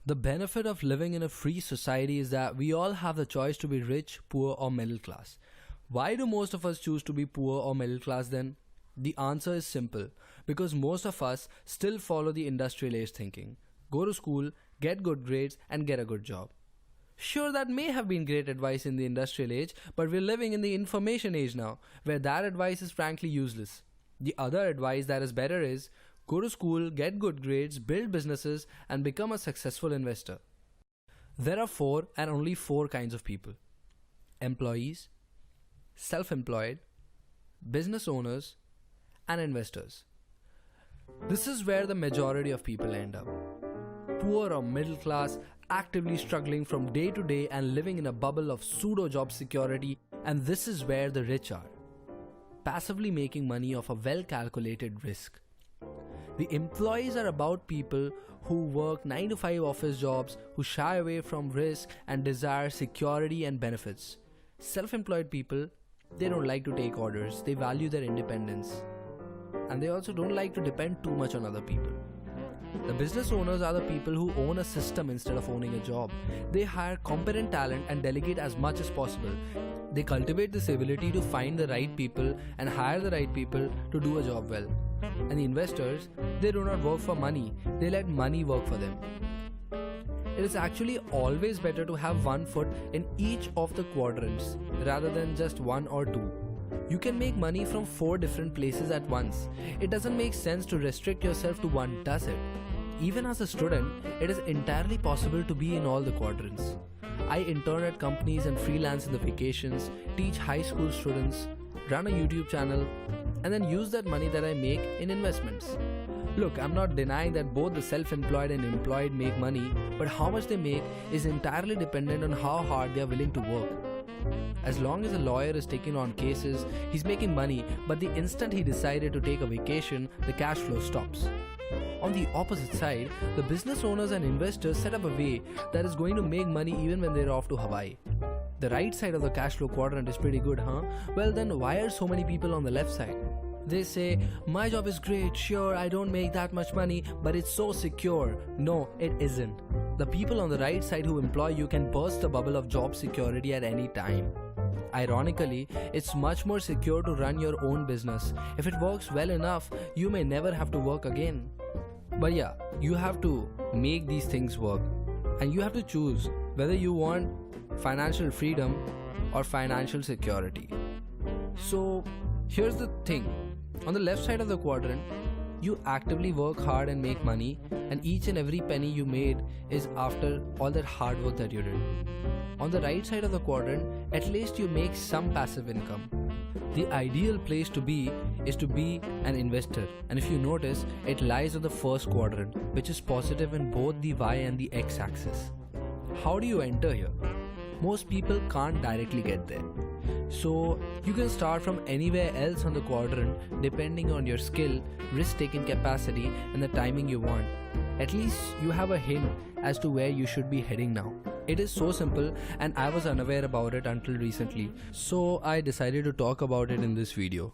The benefit of living in a free society is that we all have the choice to be rich, poor, or middle class. Why do most of us choose to be poor or middle class then? The answer is simple, because most of us still follow the industrial age thinking. Go to school, get good grades, and get a good job. Sure, that may have been great advice in the industrial age, but we're living in the information age now, where that advice is frankly useless. The other advice that is better is go to school, get good grades, build businesses, and become a successful investor. There are four and only four kinds of people: employees, self-employed, business owners, and investors. This is where the majority of people end up. Poor or middle class, actively struggling from day to day and living in a bubble of pseudo job security, and this is where the rich are, passively making money off a well-calculated risk. The employees are about people who work 9 to 5 office jobs, who shy away from risk and desire security and benefits. Self-employed people, they don't like to take orders, they value their independence. And they also don't like to depend too much on other people. The business owners are the people who own a system instead of owning a job. They hire competent talent and delegate as much as possible. They cultivate this ability to find the right people and hire the right people to do a job well. And the investors, they do not work for money, they let money work for them. It is actually always better to have one foot in each of the quadrants rather than just one or two. You can make money from 4 different places at once. It doesn't make sense to restrict yourself to one, does it? Even as a student, it is entirely possible to be in all the quadrants. I intern at companies and freelance in the vacations, teach high school students, run a YouTube channel, and then use that money that I make in investments. Look, I'm not denying that both the self-employed and employed make money, but how much they make is entirely dependent on how hard they are willing to work. As long as a lawyer is taking on cases, he's making money, but the instant he decided to take a vacation, the cash flow stops. On the opposite side, the business owners and investors set up a way that is going to make money even when they're off to Hawaii. The right side of the cash flow quadrant is pretty good, huh? Well then, why are so many people on the left side? They say, my job is great, sure, I don't make that much money, but it's so secure. No, it isn't. The people on the right side who employ you can burst the bubble of job security at any time. Ironically, it's much more secure to run your own business. If it works well enough, you may never have to work again. But yeah, you have to make these things work. And you have to choose whether you want financial freedom or financial security. So here's the thing. On the left side of the quadrant, you actively work hard and make money, and each and every penny you made is after all that hard work that you did. On the right side of the quadrant, at least you make some passive income. The ideal place to be is to be an investor, and if you notice, it lies on the first quadrant, which is positive in both the Y and the X axis. How do you enter here? Most people can't directly get there. So you can start from anywhere else on the quadrant depending on your skill, risk-taking capacity, and the timing you want. At least you have a hint as to where you should be heading now. It is so simple, and I was unaware about it until recently, so I decided to talk about it in this video.